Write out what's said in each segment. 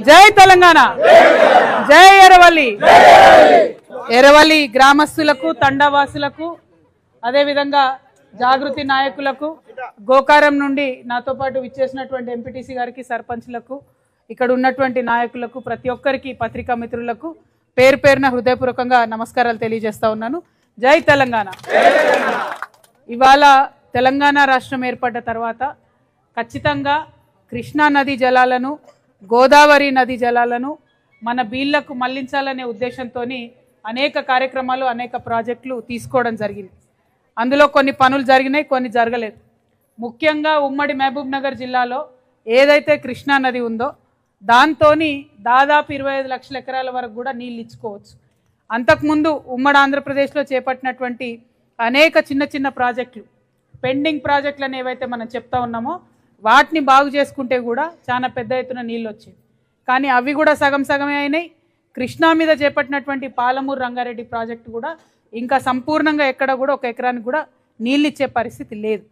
జై తెలంగాణ, జై ఎరవల్లి. ఎరవల్లి గ్రామస్తులకు, తండావాసులకు, అదేవిధంగా జాగృతి నాయకులకు, గోకారం నుండి నాతో పాటు విచ్చేసినటువంటి ఎంపీటీసీ గారికి, సర్పంచ్లకు, ఇక్కడ ఉన్నటువంటి నాయకులకు, ప్రతి ఒక్కరికి, పత్రికా మిత్రులకు పేరు పేరున హృదయపూర్వకంగా నమస్కారాలు తెలియజేస్తా ఉన్నాను. జై తెలంగాణ. ఇవాళ తెలంగాణ రాష్ట్రం ఏర్పడ్డ తర్వాత ఖచ్చితంగా కృష్ణా నది జలాలను, గోదావరి నది జలాలను మన బీళ్లకు మళ్లించాలనే ఉద్దేశంతో అనేక కార్యక్రమాలు, అనేక ప్రాజెక్టులు తీసుకోవడం జరిగింది. అందులో కొన్ని పనులు జరిగినాయి, కొన్ని జరగలేదు. ముఖ్యంగా ఉమ్మడి మహబూబ్ నగర్ జిల్లాలో ఏదైతే కృష్ణా నది ఉందో దాంతో దాదాపు 25 లక్షల ఎకరాల వరకు కూడా నీళ్ళు ఇచ్చుకోవచ్చు. అంతకుముందు ఉమ్మడి ఆంధ్రప్రదేశ్లో చేపట్టినటువంటి అనేక చిన్న చిన్న ప్రాజెక్టులు, పెండింగ్ ప్రాజెక్టులను ఏవైతే మనం చెప్తా ఉన్నామో వాటిని బాగు చేసుకుంటే కూడా చాలా పెద్ద ఎత్తున నీళ్ళు వచ్చాయి. కానీ అవి కూడా సగం సగమే అయినాయి. కృష్ణా మీద చేపట్టినటువంటి పాలమూరు రంగారెడ్డి ప్రాజెక్టు కూడా ఇంకా సంపూర్ణంగా ఎక్కడ కూడా ఒక ఎకరానికి కూడా నీళ్ళు ఇచ్చే పరిస్థితి లేదు.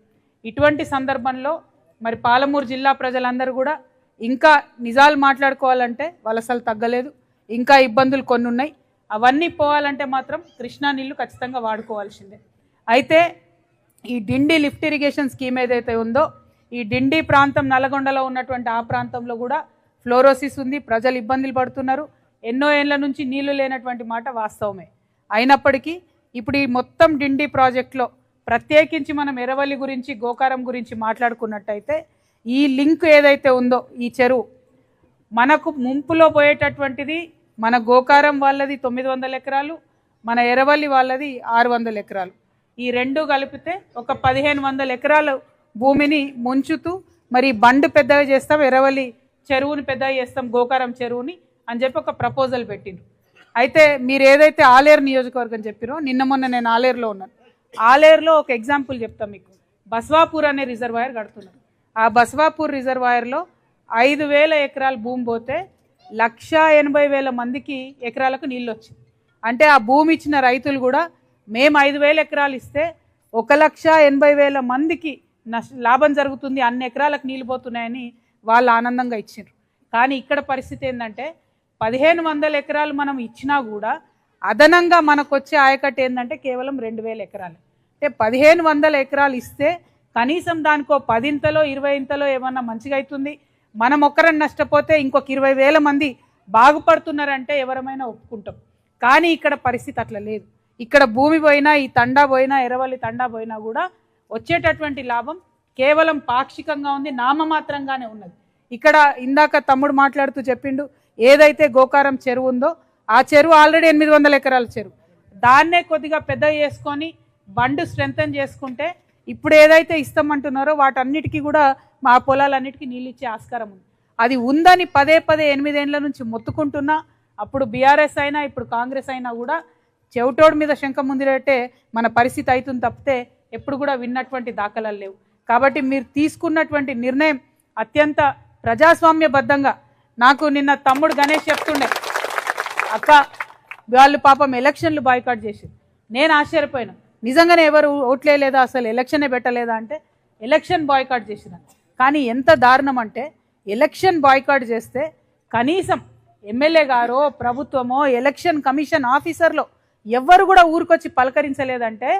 ఇటువంటి సందర్భంలో మరి పాలమూరు జిల్లా ప్రజలందరూ కూడా ఇంకా నిజాలు మాట్లాడుకోవాలంటే వలసలు తగ్గలేదు, ఇంకా ఇబ్బందులు కొన్ని ఉన్నాయి. అవన్నీ పోవాలంటే మాత్రం కృష్ణా నీళ్లు ఖచ్చితంగా వాడుకోవాల్సిందే. అయితే ఈ డిండి లిఫ్ట్ ఇరిగేషన్ స్కీమ్ ఏదైతే ఉందో, ఈ డిండి ప్రాంతం నల్గొండలో ఉన్నటువంటి ఆ ప్రాంతంలో కూడా ఫ్లోరోసిస్ ఉంది, ప్రజలు ఇబ్బందులు పడుతున్నారు. ఎన్నో ఏళ్ల నుంచి నీళ్లు లేనటువంటి మాట వాస్తవమే. అయినప్పటికీ ఇప్పుడు ఈ మొత్తం డిండి ప్రాజెక్టులో ప్రత్యేకించి మనం ఎరవల్లి గురించి, గోకారం గురించి మాట్లాడుకున్నట్టయితే ఈ లింక్ ఏదైతే ఉందో, ఈ చెరువు మనకు ముంపులో పోయేటటువంటిది మన గోకారం వాళ్ళది 900 ఎకరాలు, మన ఎరవల్లి వాళ్ళది 600 ఎకరాలు. ఈ రెండు కలిపితే ఒక 1500 ఎకరాల భూమిని ముంచుతూ మరి బండ్ పెద్దగా చేస్తాం, ఎరవల్లి చెరువుని పెద్దగా చేస్తాం, గోకారం చెరువుని అని చెప్పి ఒక ప్రపోజల్ పెట్టిండ్రు. అయితే మీరు ఏదైతే ఆలేరు నియోజకవర్గం చెప్పిరో, నిన్న మొన్న నేను ఆలేరులో ఉన్నాను. ఆలేరులో ఒక ఎగ్జాంపుల్ చెప్తాం మీకు. బస్వాపూర్ అనే రిజర్వాయర్ కడుతున్నారు. ఆ బస్వాపూర్ రిజర్వాయర్లో 5000 ఎకరాల భూమి పోతే 1,80,000 మందికి ఎకరాలకు నీళ్ళు వచ్చింది. అంటే ఆ భూమి ఇచ్చిన రైతులు కూడా మేము 5000 ఎకరాలు ఇస్తే 1,80,000 మందికి లాభం జరుగుతుంది, అన్ని ఎకరాలకు నీళ్ళు పోతున్నాయని వాళ్ళు ఆనందంగా ఇచ్చారు. కానీ ఇక్కడ పరిస్థితి ఏంటంటే 1500 ఎకరాలు మనం ఇచ్చినా కూడా అదనంగా మనకు వచ్చే ఆయకట్టు ఏంటంటే కేవలం 2000 ఎకరాలు. అంటే 1500 ఎకరాలు ఇస్తే కనీసం దానికో 10ఇంతలో 20ఇంతలో ఏమన్నా మంచిగా అవుతుంది. మనం ఒక్కరని నష్టపోతే ఇంకొక 20,000 మంది బాగుపడుతున్నారంటే ఎవరమైనా ఒప్పుకుంటాం. కానీ ఇక్కడ పరిస్థితి అట్లా లేదు. ఇక్కడ భూమి పోయినా, ఈ తండా పోయినా, ఎరవల్లి తండా పోయినా కూడా వచ్చేటటువంటి లాభం కేవలం పాక్షికంగా ఉంది, నామమాత్రంగానే ఉన్నది. ఇక్కడ ఇందాక తమ్ముడు మాట్లాడుతూ చెప్పిండు, ఏదైతే గోకారం చెరువు ఉందో ఆ చెరువు ఆల్రెడీ 800 ఎకరాల చెరువు. దాన్నే కొద్దిగా పెద్ద చేసుకొని బండు స్ట్రెంథన్ చేసుకుంటే ఇప్పుడు ఏదైతే ఇస్తామంటున్నారో వాటన్నిటికీ కూడా మా పొలాలన్నిటికీ నీళ్ళు ఇచ్చే ఆస్కారం ఉంది. అది ఉందని పదే 8 ఏళ్ల నుంచి మొత్తుకుంటున్నా, అప్పుడు బీఆర్ఎస్ అయినా ఇప్పుడు కాంగ్రెస్ అయినా కూడా చెవిటోడి మీద శంఖ ముందిరేటే మన పరిస్థితి అవుతుంది తప్పితే ఎప్పుడు కూడా విన్నటువంటి దాఖలాలు లేవు. కాబట్టి మీరు తీసుకున్నటువంటి నిర్ణయం అత్యంత ప్రజాస్వామ్యబద్ధంగా, నాకు నిన్న తమ్ముడు గణేష్ చెప్తుండే, అక్క వాళ్ళు పాపం ఎలక్షన్లు బాయ్కాట్ చేసి, నేను ఆశ్చర్యపోయినా. నిజంగానే ఎవరు ఓట్లేదా, అసలు ఎలక్షనే పెట్టలేదా అంటే ఎలక్షన్ బాయ్కాట్ చేసిన. కానీ ఎంత దారుణం అంటే ఎలక్షన్ బాయ్కాట్ చేస్తే కనీసం ఎమ్మెల్యే గారో, ప్రభుత్వమో, ఎలక్షన్ కమిషన్ ఆఫీసర్లో ఎవ్వరు కూడా ఊరికొచ్చి పలకరించలేదంటే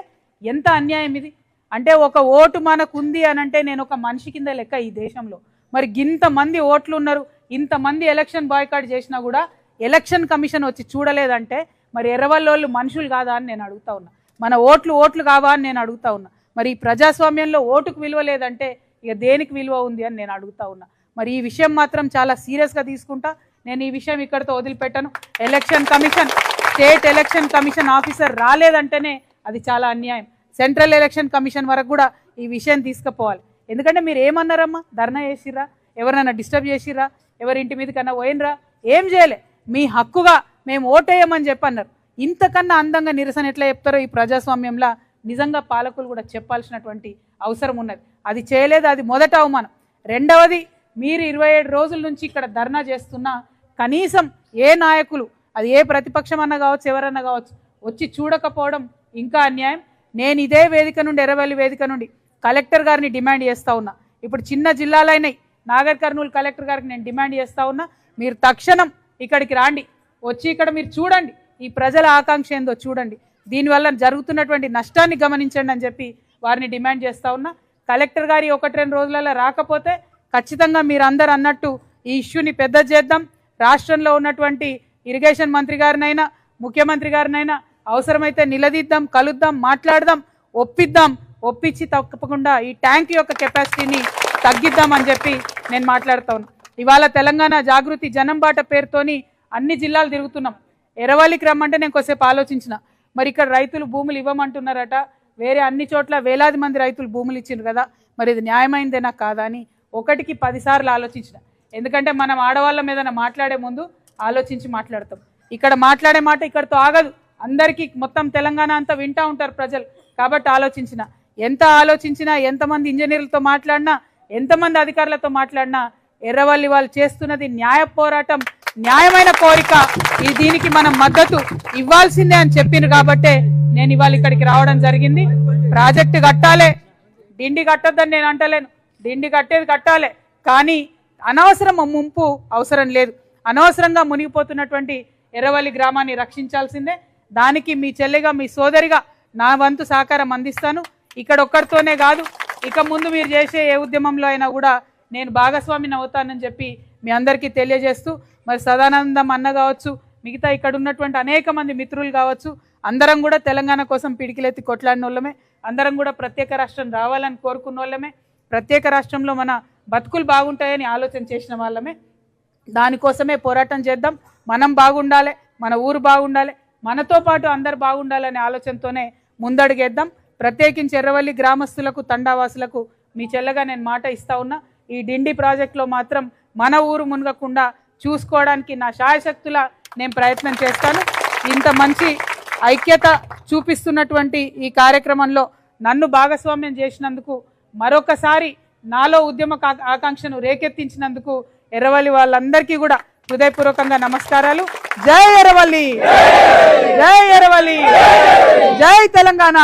ఎంత అన్యాయం ఇది. అంటే ఒక ఓటు మనకు ఉంది అని అంటే నేను ఒక మనిషి కింద లెక్క ఈ దేశంలో. మరి ఇంతమంది ఓట్లు ఉన్నారు, ఇంతమంది ఎలక్షన్ బాయ్కాట్ చేసినా కూడా ఎలక్షన్ కమిషన్ వచ్చి చూడలేదంటే మరి ఎర్రవల్లోళ్ళు మనుషులు కాదా అని నేను అడుగుతా ఉన్నా. మన ఓట్లు కావా అని నేను అడుగుతా ఉన్నా. మరి ఈ ప్రజాస్వామ్యంలో ఓటుకు విలువ లేదంటే ఇక దేనికి విలువ ఉంది అని నేను అడుగుతా ఉన్నా. మరి ఈ విషయం మాత్రం చాలా సీరియస్గా తీసుకుంటా. నేను ఈ విషయం ఇక్కడితో వదిలిపెట్టను. Election commission, state election commission officer రాలేదంటేనే అది చాలా అన్యాయం. సెంట్రల్ ఎలక్షన్ కమిషన్ వరకు కూడా ఈ విషయం తీసుకుపోవాలి. ఎందుకంటే మీరు ఏమన్నారమ్మా, ధర్నా చేసిర్రా, ఎవరైనా డిస్టర్బ్ చేసిర్రా, ఎవరి ఇంటి మీద కన్నా పోయినరా, ఏం చేయలే. మీ హక్కుగా మేము ఓటేయమని చెప్పన్నారు. ఇంతకన్నా అందంగా నిరసన ఎట్లా చెప్తారో ఈ ప్రజాస్వామ్యంలో నిజంగా పాలకులు కూడా చెప్పాల్సినటువంటి అవసరం ఉన్నది. అది చేయలేదు, అది మొదట అవమానం. రెండవది, మీరు 27 రోజుల నుంచి ఇక్కడ ధర్నా చేస్తున్నా కనీసం ఏ నాయకులు, అది ఏ ప్రతిపక్షం అన్నా కావచ్చు, ఎవరన్నా కావచ్చు, వచ్చి చూడకపోవడం ఇంకా అన్యాయం. నేను ఇదే వేదిక నుండి, ఎర్రవల్లి వేదిక నుండి కలెక్టర్ గారిని డిమాండ్ చేస్తూ ఉన్నా. ఇప్పుడు చిన్న జిల్లాలైనాయి, నాగర్ కర్నూలు కలెక్టర్ గారికి నేను డిమాండ్ చేస్తూ ఉన్నా, మీరు తక్షణం ఇక్కడికి రాండి, వచ్చి ఇక్కడ మీరు చూడండి ఈ ప్రజల ఆకాంక్ష ఏందో చూడండి, దీనివల్ల జరుగుతున్నటువంటి నష్టాన్ని గమనించండి అని చెప్పి వారిని డిమాండ్ చేస్తా ఉన్నా. కలెక్టర్ గారి 1-2 రోజులలో రాకపోతే ఖచ్చితంగా మీరు అందరు అన్నట్టు ఈ ఇష్యూని పెద్ద చేద్దాం. రాష్ట్రంలో ఉన్నటువంటి ఇరిగేషన్ మంత్రి గారినైనా ముఖ్యమంత్రి గారినైనా అవసరమైతే నిలదీద్దాం, కలుద్దాం, మాట్లాడదాం, ఒప్పిద్దాం. ఒప్పించి తప్పకుండా ఈ ట్యాంక్ యొక్క కెపాసిటీని తగ్గిద్దామని చెప్పి నేను మాట్లాడుతా ఉన్నా. ఇవాళ తెలంగాణ జాగృతి జనం బాట పేరుతోని అన్ని జిల్లాలు తిరుగుతున్నాం. ఎర్రవల్లికి రమ్మంటే నేను కొద్దిసేపు ఆలోచించిన, మరి ఇక్కడ రైతులు భూములు ఇవ్వమంటున్నారట, వేరే అన్ని చోట్ల వేలాది మంది రైతులు భూములు ఇచ్చిండ్రు కదా, మరి ఇది న్యాయమైందేనా కాదా అని 1కి 10 సార్లు ఆలోచించిన. ఎందుకంటే మనం ఆడవాళ్ళ మీద మాట్లాడే ముందు ఆలోచించి మాట్లాడతాం. ఇక్కడ మాట్లాడే మాట ఇక్కడితో ఆగదు, అందరికీ మొత్తం తెలంగాణ అంతా వింటూ ఉంటారు ప్రజలు. కాబట్టి ఆలోచించిన, ఎంత ఆలోచించినా, ఎంతమంది ఇంజనీర్లతో మాట్లాడినా, ఎంతమంది అధికారులతో మాట్లాడినా ఎర్రవల్లి వాళ్ళు చేస్తున్నది న్యాయ పోరాటం, న్యాయమైన కోరిక. దీనికి మనం మద్దతు ఇవ్వాల్సిందే అని చెప్పిండ్రు కాబట్టే నేను ఇవాళ ఇక్కడికి రావడం జరిగింది. ప్రాజెక్టు కట్టాలే, డిండి కట్టొద్దని నేను అంటలేను, డిండి కట్టేది కట్టాలే, కానీ అనవసరం ముంపు అవసరం లేదు. అనవసరంగా మునిగిపోతున్నటువంటి ఎర్రవల్లి గ్రామాన్ని రక్షించాల్సిందే. దానికి మీ చెల్లిగా, మీ సోదరిగా నా వంతు సహకారం అందిస్తాను. ఇక్కడ ఒక్కడితోనే కాదు, ఇక ముందు మీరు చేసే ఏ ఉద్యమంలో అయినా కూడా నేను భాగస్వామిని అవుతానని చెప్పి మీ అందరికీ తెలియజేస్తూ, మరి సదానందం అన్న కావచ్చు, మిగతా ఇక్కడ ఉన్నటువంటి అనేక మంది మిత్రులు కావచ్చు, అందరం కూడా తెలంగాణ కోసం పిడికిలెత్తి కొట్లాడిన వాళ్ళమే, అందరం కూడా ప్రత్యేక రాష్ట్రం రావాలని కోరుకున్న వాళ్ళమే, ప్రత్యేక రాష్ట్రంలో మన బతుకులు బాగుంటాయని ఆలోచన చేసిన వాళ్ళమే. దానికోసమే పోరాటం చేద్దాం. మనం బాగుండాలి, మన ఊరు బాగుండాలి, మనతో పాటు అందరు బాగుండాలనే ఆలోచనతోనే ముందడుగేద్దాం. ప్రత్యేకించి ఎర్రవల్లి గ్రామస్తులకు, తండావాసులకు మీ చెల్లగా నేను మాట ఇస్తా ఉన్నా. ఈ డిండి ప్రాజెక్టులో మాత్రం మన ఊరు మునగకుండా చూసుకోవడానికి నా శాయశక్తుల నేను ప్రయత్నం చేస్తాను. ఇంత మంచి ఐక్యత చూపిస్తున్నటువంటి ఈ కార్యక్రమంలో నన్ను భాగస్వామ్యం చేసినందుకు, మరొకసారి నాలో ఉద్యమ ఆకాంక్షను రేకెత్తించినందుకు ఎర్రవల్లి వాళ్ళందరికీ కూడా హృదయపూర్వకంగా నమస్కారాలు. జై ఎర్రవల్లి, జై ఎర్రవల్లి, జై తెలంగాణ.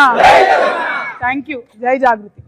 Thank you. జై జాగృతి.